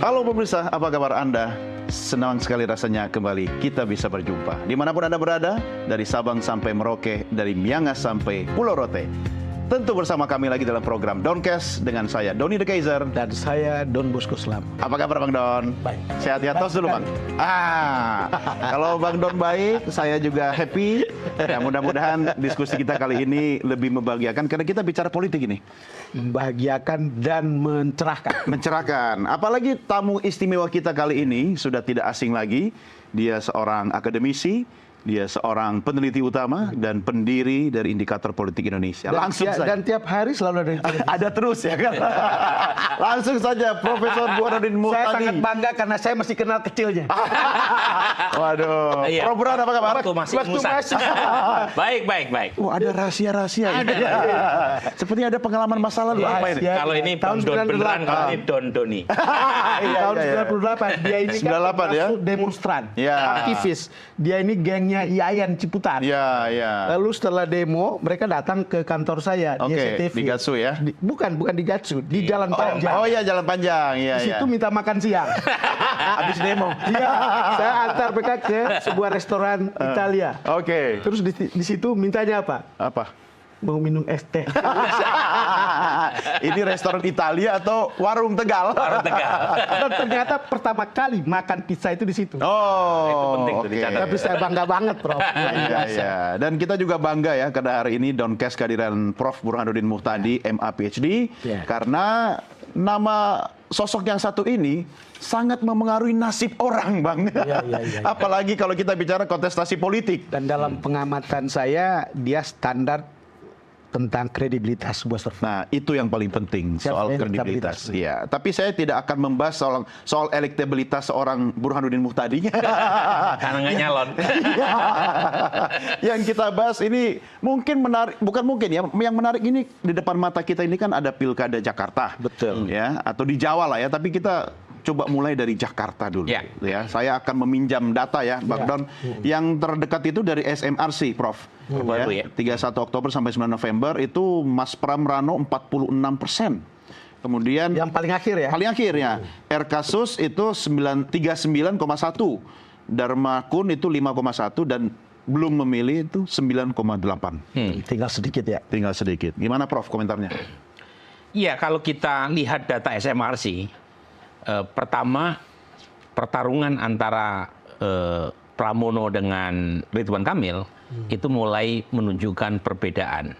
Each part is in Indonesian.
Halo pemirsa, apa kabar Anda? Senang sekali rasanya kembali kita bisa berjumpa. Dimanapun Anda berada, dari Sabang sampai Merauke, dari Miangas sampai Pulau Rote. Tentu bersama kami lagi dalam program Doncast dengan saya Doni The Kaiser dan saya Don Bosco Slam. Apa kabar Bang Don? Baik. Sehat ya, tos dulu Bang. Kalau Bang Don baik, saya juga happy. Ya, mudah-mudahan diskusi kita kali ini lebih membahagiakan karena kita bicara politik ini. Membahagiakan dan mencerahkan. Mencerahkan. Apalagi tamu istimewa kita kali ini sudah tidak asing lagi. Dia seorang akademisi, dia seorang peneliti utama dan pendiri dari Indikator Politik Indonesia. Langsung saja. Dan tiap hari selalu ada. Ada terus ya kan. Langsung saja Profesor Burhanuddin Muhtadi. Saya sangat bangga karena saya masih kenal kecilnya. Waduh. Iya. Prof Burhan apa kabar? Waktu masih Baik. Oh, ada rahasia-rahasia. Ada. Sepertinya ada pengalaman masa lalu. Apa ini? Kalau ini tahun Don beneran, 98. kalau ini Don Doni. Tahun 98 dia ini 98 kan ya? termasuk demonstran, Ya. aktivis. Dia ini gengnya Yayan Ciputat. Ya. Lalu setelah demo, mereka datang ke kantor saya di Oke, SCTV. di Gatsu ya? Bukan di Gatsu, di Jalan Panjang. Oh iya, Jalan Panjang. Iya, Di situ minta makan siang. Habis demo. Iya, saya antar mereka ke sebuah restoran Italia. Oke. Terus di situ mintanya apa? Apa? Mau minum es teh. Ini restoran Italia atau warung Tegal? Warung Tegal. Dan ternyata pertama kali makan pizza itu di situ. Oh, Itu penting tuh oke. dicatat. Tapi saya bangga banget, Prof. Iya. Dan kita juga bangga ya karena hari ini Doncast kehadiran Prof Burhanuddin Muhtadi, MA PhD, Ya. karena nama sosok yang satu ini sangat memengaruhi nasib orang, Bang. Iya. Apalagi kalau kita bicara kontestasi politik. Dan dalam pengamatan saya, dia standar tentang kredibilitas sebuah survei. Nah, itu yang paling penting, soal kredibilitas. Iya, tapi saya tidak akan membahas soal elektabilitas seorang Burhanuddin Muhtadi. Karena nggak nyalon. Yang kita bahas ini mungkin menarik, bukan mungkin ya, yang menarik ini di depan mata kita ini kan ada Pilkada Jakarta. Betul. Ya, atau di Jawa lah ya, tapi kita coba mulai dari Jakarta dulu. Ya. Ya, saya akan meminjam data ya, Bang Don. Yang terdekat itu dari SMRC, Prof. Baru ya. 31 Oktober sampai 9 November itu Mas Pram Rano 46%. Kemudian Yang paling akhir ya? paling akhirnya Erkasus itu 39,1, Dharma Kun itu 5,1 dan belum memilih itu 9,8. Tinggal sedikit ya. Tinggal sedikit. Gimana Prof komentarnya? Iya, kalau kita lihat data SMRC, pertama pertarungan antara Pramono dengan Ridwan Kamil itu mulai menunjukkan perbedaan.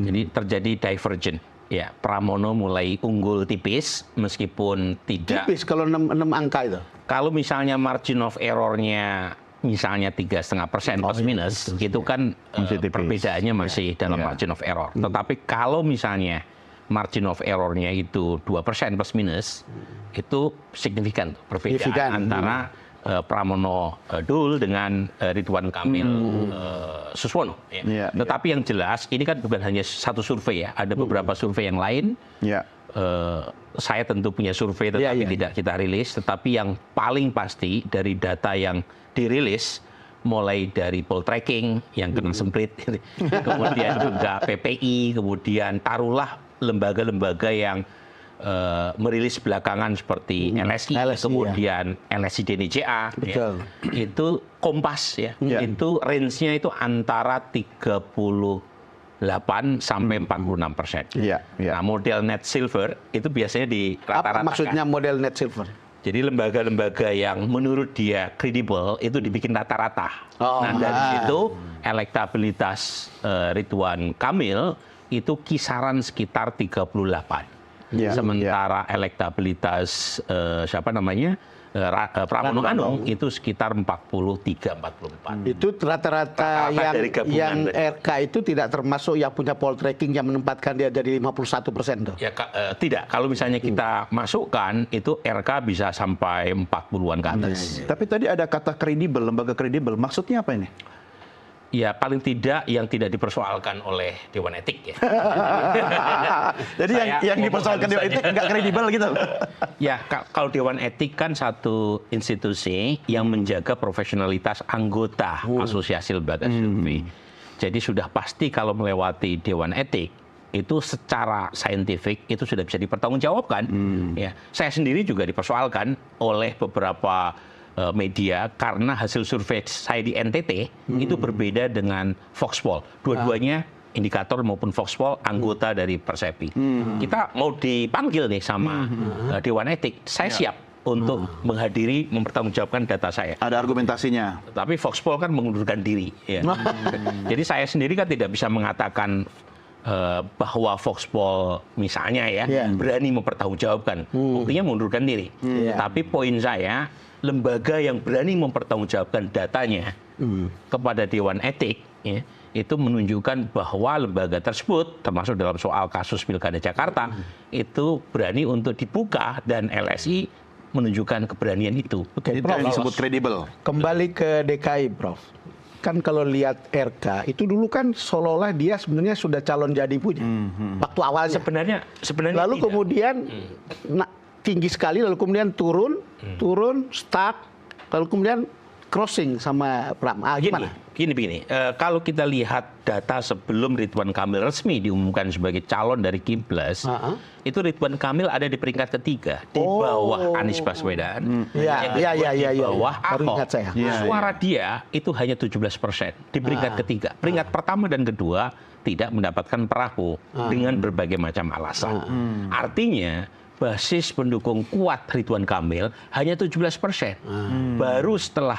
Jadi terjadi divergent. Ya, Pramono mulai unggul tipis meskipun tidak. Tipis kalau 6 angka itu. Kalau misalnya margin of error-nya misalnya 3,5% plus minus, itu kan Masih tipis. perbedaannya masih dalam margin of error. Tetapi kalau misalnya margin of error-nya itu 2% plus minus, itu signifikan tuh perbedaan Signifikan. antara Pramono Dul dengan Ridwan Kamil Suswono. Ya. Iya, Tetapi yang jelas, ini kan bukan hanya satu survei ya, ada beberapa survei yang lain. Ya. Saya tentu punya survei tetapi tidak kita rilis, tetapi yang paling pasti dari data yang dirilis mulai dari poll tracking yang kena semprit, kemudian juga PPI, kemudian taruhlah lembaga-lembaga yang merilis belakangan seperti LSI, kemudian LSI DNICA, Betul. ya, itu Kompas ya, Ya. itu range-nya itu antara 38 sampai 46%. Iya. Nah, model net silver itu biasanya di Apa rata-rata. maksudnya model net silver? Jadi lembaga-lembaga yang menurut dia kredibel itu dibikin rata-rata. Nah, dari situ elektabilitas Ridwan Kamil itu kisaran sekitar 38. Ya, Sementara elektabilitas Pramono Anung itu sekitar 43-44. Itu rata-rata Rata-rata dari gabungan yang tadi. RK itu tidak termasuk yang punya poll tracking yang menempatkan dia dari 51% tuh. Ya, tidak. Kalau misalnya kita masukkan, itu RK bisa sampai 40-an ke atas. Tapi tadi ada kata kredibel, lembaga kredibel. Maksudnya apa ini? Ya, paling tidak yang tidak dipersoalkan oleh Dewan Etik ya. Jadi yang dipersoalkan Dewan Etik nggak kredibel gitu. Ya, kalau Dewan Etik kan satu institusi yang menjaga profesionalitas anggota Asosiasi Lembaga Survei. Jadi sudah pasti kalau melewati Dewan Etik, itu secara saintifik itu sudah bisa dipertanggungjawabkan. Ya, saya sendiri juga dipersoalkan oleh beberapa media karena hasil survei saya di NTT itu berbeda dengan Foxpol. Dua-duanya indikator maupun Foxpol anggota dari Persepi. Kita mau dipanggil nih sama Dewan Etik, saya siap untuk menghadiri, mempertanggungjawabkan data saya. Ada argumentasinya. Tapi Foxpol kan mengundurkan diri. Ya. Jadi saya sendiri kan tidak bisa mengatakan bahwa Foxpol misalnya berani mempertanggungjawabkan. Buktinya mengundurkan diri. Tapi poin saya, lembaga yang berani mempertanggungjawabkan datanya kepada Dewan Etik, itu menunjukkan bahwa lembaga tersebut, termasuk dalam soal kasus Pilkada Jakarta, itu berani untuk dibuka dan LSI menunjukkan keberanian itu. Oke, Itu Prof. yang disebut kredibel. Kembali ke DKI, Prof. Kan kalau lihat RK, itu dulu kan seolah-olah dia sebenarnya sudah calon jadi punya. Waktu awalnya. Sebenarnya Lalu tidak. kemudian tinggi sekali, lalu kemudian turun, stuck, lalu kemudian crossing sama Pram. Gimana? Begini. Kalau kita lihat data sebelum Ridwan Kamil resmi diumumkan sebagai calon dari Kiblas, itu Ridwan Kamil ada di peringkat ketiga, di bawah Anies Baswedan. Di bawah Baru Ahok. ingat saya. Suara dia itu hanya 17% di peringkat ketiga. Peringkat pertama dan kedua tidak mendapatkan perahu dengan berbagai macam alasan. Artinya basis pendukung kuat Ridwan Kamil hanya 17%. Baru setelah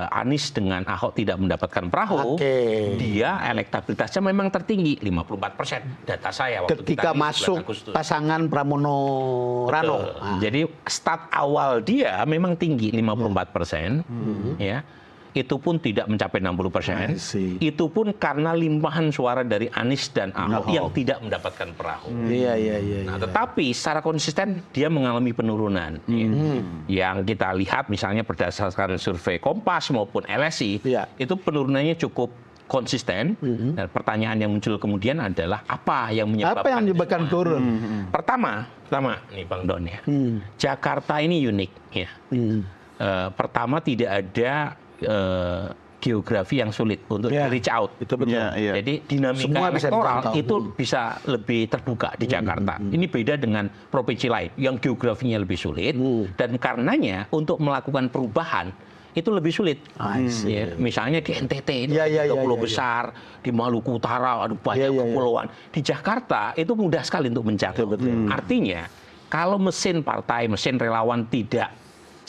Anies dengan Ahok tidak mendapatkan perahu, dia elektabilitasnya memang tertinggi, 54%. Data saya waktu Ketika kita masuk pasangan Pramono Rano. Jadi start awal dia memang tinggi, 54%. Ya. Itu pun tidak mencapai 60%. Itu pun karena limpahan suara dari Anies dan Ahok yang tidak mendapatkan perahu. Nah, tetapi secara konsisten dia mengalami penurunan. Yang kita lihat misalnya berdasarkan survei Kompas maupun LSI, itu penurunannya cukup konsisten. Dan pertanyaan yang muncul kemudian adalah apa yang menyebabkan turun? Pertama nih Bang Don ya. Jakarta ini unik ya. Pertama tidak ada geografi yang sulit untuk reach out. Itu betul. Jadi dinamika elektoral itu bisa lebih terbuka di Jakarta. Ini beda dengan provinsi lain yang geografinya lebih sulit dan karenanya untuk melakukan perubahan itu lebih sulit. Misalnya di NTT ini pulau besar, di Maluku Utara ada banyak kepulauan. Di Jakarta itu mudah sekali untuk menjangkau. Artinya kalau mesin partai, mesin relawan tidak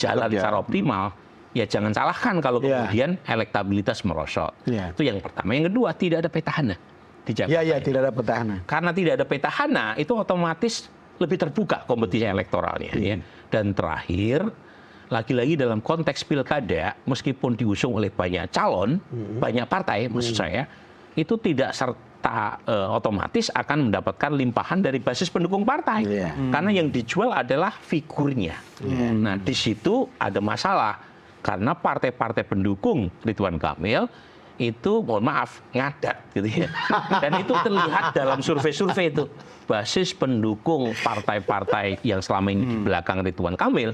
jalan secara optimal, ya jangan salahkan kalau kemudian elektabilitas merosot. Itu yang pertama. Yang kedua, tidak ada petahana di Jakarta. Tidak ada petahana. Karena tidak ada petahana, itu otomatis lebih terbuka kompetisi elektoralnya. Dan terakhir, lagi-lagi dalam konteks pilkada, meskipun diusung oleh banyak calon, banyak partai, maksud saya, itu tidak serta otomatis akan mendapatkan limpahan dari basis pendukung partai. Karena yang dijual adalah figurnya. Nah, di situ ada masalah. Karena partai-partai pendukung Ridwan Kamil itu, mohon maaf, ngadat gitu ya. Dan itu terlihat dalam survei-survei itu. Basis pendukung partai-partai yang selama ini di belakang Ridwan Kamil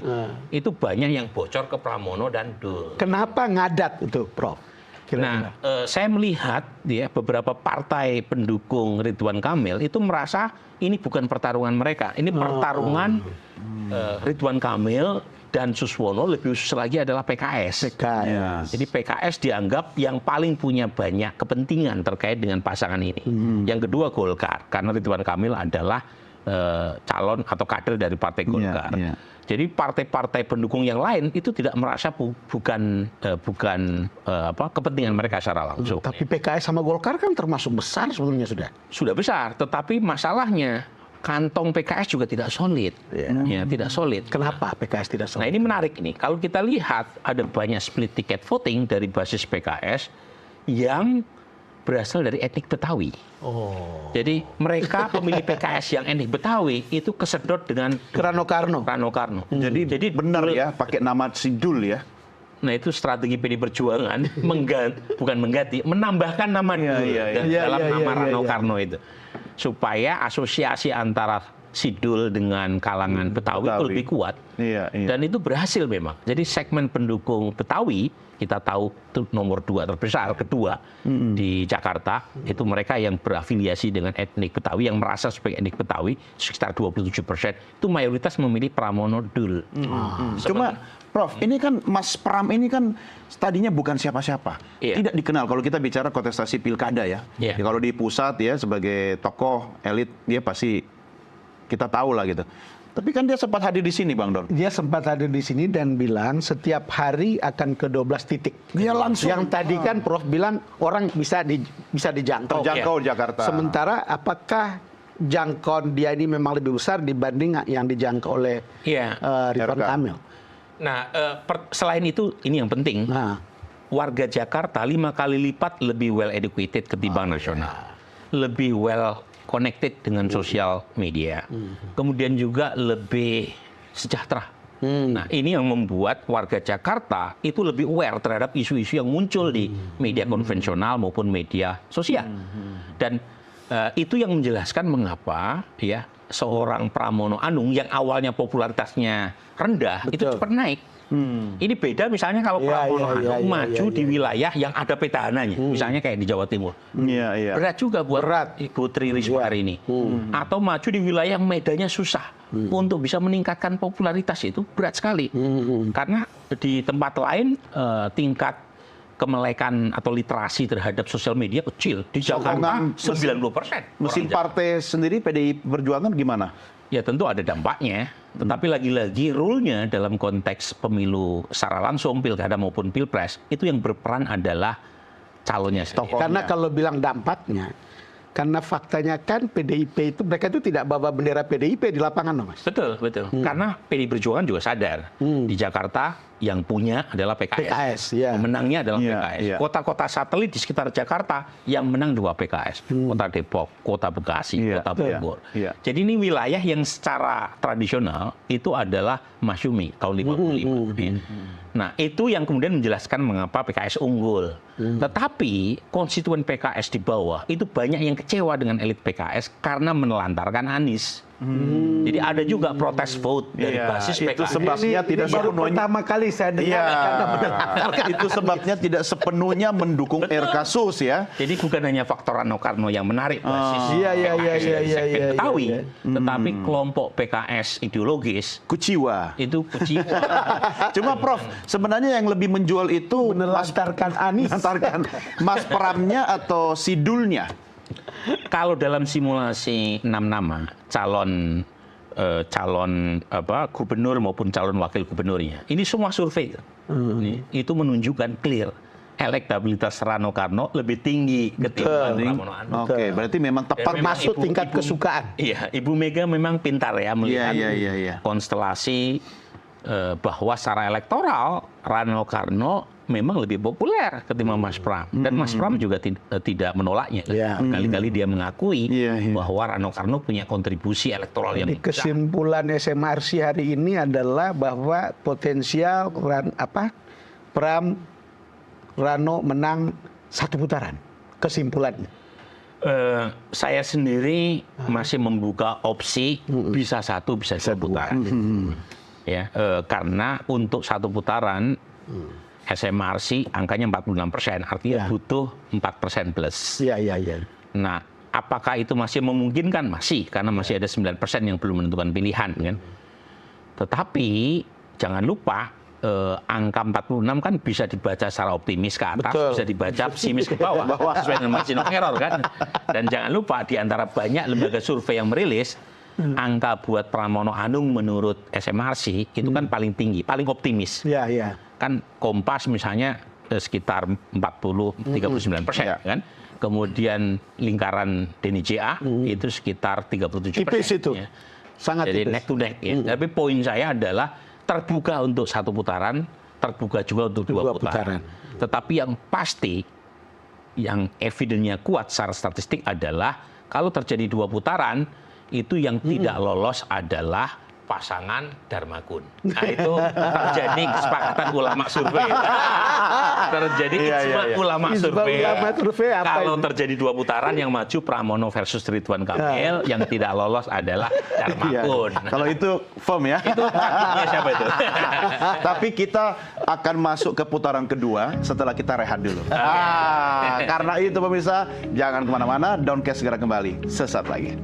itu banyak yang bocor ke Pramono dan Dul. Kenapa ngadat itu, Prof? Nah, saya melihat ya beberapa partai pendukung Ridwan Kamil itu merasa ini bukan pertarungan mereka, ini pertarungan Ridwan Kamil dan Suswono, lebih khusus lagi adalah PKS. Jadi PKS dianggap yang paling punya banyak kepentingan terkait dengan pasangan ini. Yang kedua Golkar, karena Ridwan Kamil adalah calon atau kader dari Partai Golkar. Jadi partai-partai pendukung yang lain itu tidak merasa bukan kepentingan mereka secara langsung. Tapi PKS sama Golkar kan termasuk besar sebetulnya sudah besar. Tetapi masalahnya kantong PKS juga tidak solid. Tidak solid. Kenapa PKS tidak solid? Nah, ini menarik nih. Kalau kita lihat ada banyak split ticket voting dari basis PKS yang berasal dari etnik Betawi. Jadi mereka pemilih PKS yang etnik Betawi itu kesedot dengan Rano Karno. Jadi benar ya pakai nama Sidul ya. Nah, itu strategi PD Perjuangan menambahkan nama dalam nama Rano Karno itu. Supaya asosiasi antara Sidul dengan kalangan Betawi itu Betawi. lebih kuat. Iya, iya. Dan itu berhasil memang. Jadi segmen pendukung Betawi, kita tahu itu nomor 2 terbesar, kedua di Jakarta, itu mereka yang berafiliasi dengan etnik Betawi, yang merasa sebagai etnik Betawi, sekitar 27%. Itu mayoritas memilih Pramono Dul. Cuma Prof, ini kan Mas Pram ini kan tadinya bukan siapa-siapa. Iya. Tidak dikenal kalau kita bicara kontestasi pilkada ya. Iya. Ya, kalau di pusat ya sebagai tokoh elit dia pasti kita tahu lah gitu. Tapi kan dia sempat hadir di sini Bang Don. Dia sempat hadir di sini dan bilang setiap hari akan ke 12 titik. Dia langsung Yang tadi kan Prof bilang orang bisa dijangkau. terjangkau Jakarta. Sementara apakah jangkauan dia ini memang lebih besar dibanding yang dijangkau oleh Iya. Ridwan RK. Kamil? Nah, selain itu, ini yang penting, Nah, warga Jakarta 5 kali lipat lebih well educated ketimbang nasional. Lebih well connected dengan sosial media. Kemudian juga lebih sejahtera. Nah, ini yang membuat warga Jakarta itu lebih aware terhadap isu-isu yang muncul di media konvensional maupun media sosial. Dan itu yang menjelaskan mengapa ya seorang Pramono Anung yang awalnya popularitasnya rendah itu cepat naik. Ini beda misalnya kalau Iya, Pramono iya, Anung iya, maju iya, di wilayah yang ada petahananya, misalnya kayak di Jawa Timur. Iya, iya. Berat juga buat Berat. Ibu Tri Risma hari ini. Atau maju di wilayah yang medannya susah. Untuk bisa meningkatkan popularitas itu berat sekali. Karena di tempat lain tingkat kemelekan atau literasi terhadap sosial media kecil. Di Jakarta 90%. Mesin partai sendiri PDI Perjuangan gimana? Ya tentu ada dampaknya. Tetapi lagi-lagi rule-nya dalam konteks pemilu secara langsung, pilkada maupun pilpres, itu yang berperan adalah calonnya sendiri. karena kalau bilang dampaknya, karena faktanya kan PDIP itu mereka itu tidak bawa bendera PDIP di lapangan, loh, Mas. Betul, betul. Karena PDI Perjuangan juga sadar di Jakarta yang punya adalah PKS. PKS, ya. Pemenangnya adalah Iya, PKS. iya. Kota-kota satelit di sekitar Jakarta yang menang 2 PKS. Kota Depok, Kota Bekasi, Iya, Kota Bogor. iya. Jadi ini wilayah yang secara tradisional itu adalah Masyumi tahun 55. Ya. Nah, itu yang kemudian menjelaskan mengapa PKS unggul. Tetapi konstituen PKS di bawah itu banyak yang kecewa dengan elit PKS karena menelantarkan Anies. Jadi ada juga protes vote dari Iya, basis itu PKS. sebabnya tidak baru sepenuhnya. pertama kali saya dengar Iya, karena menelantarkan itu sebabnya tidak sepenuhnya mendukung RK Sus ya. Jadi bukan hanya faktor Rano Karno yang menarik basis Iya, iya, PKS iya, dari iya, segmen iya, Betawi, iya. tetapi kelompok PKS ideologis Kuciwa. itu kecewa. Cuma Prof, sebenarnya yang lebih menjual itu menelantarkan Anies. menelantarkan Mas Pramnya atau Sidulnya? Kalau dalam simulasi 6 nama calon gubernur maupun calon wakil gubernurnya, ini semua survei itu menunjukkan clear elektabilitas Rano Karno lebih tinggi ketimbang Pramono Anung. Oke, berarti memang tepat memang Masuk tingkat kesukaan. Iya, Ibu Mega memang pintar ya melihat iya. konstelasi bahwa secara elektoral Rano Karno memang lebih populer ketimbang Mas Pram. Dan Mas Pram juga tidak menolaknya. Iya. Kali-kali dia mengakui Iya, iya. bahwa Rano Karno punya kontribusi elektoral yang Jadi kesimpulan SMRC hari ini adalah bahwa potensial Pram Rano menang 1 putaran. Kesimpulannya. Saya sendiri masih membuka opsi bisa 1, bisa 2 putaran. Ya, karena untuk 1 putaran SMRC angkanya 46%, artinya butuh 4% plus. Iya. Nah, apakah itu masih memungkinkan? Masih, karena masih ada 9% yang belum menentukan pilihan, kan? Tetapi jangan lupa angka 46 kan bisa dibaca secara optimis ke atas, Betul. bisa dibaca pesimis ke bawah, sesuai dengan margin of error, kan? Dan jangan lupa di antara banyak lembaga survei yang merilis, angka buat Pramono Anung menurut SMRC itu kan paling tinggi, paling optimis. Iya. Kan Kompas misalnya sekitar 39%, kan? Kemudian lingkaran Denny JA itu sekitar 37%. Tipis itu. Ya. Sangat Jadi tipis. neck to neck ya. Tapi poin saya adalah terbuka untuk 1 putaran, terbuka juga untuk 2 putaran. Tetapi yang pasti, yang evidennya kuat secara statistik adalah kalau terjadi 2 putaran, itu yang tidak lolos adalah pasangan Darmakun. Nah itu terjadi kesepakatan ulama survei. Terjadi ijma ulama survei. Kalau terjadi 2 putaran yang maju Pramono versus Ridwan Kamil, yang tidak lolos adalah Darmakun. Kalau itu firm ya. Itu hakimnya siapa itu? Tapi kita akan masuk ke putaran kedua setelah kita rehat dulu. Karena itu pemirsa, jangan kemana-mana, Downcast segera kembali sesaat lagi.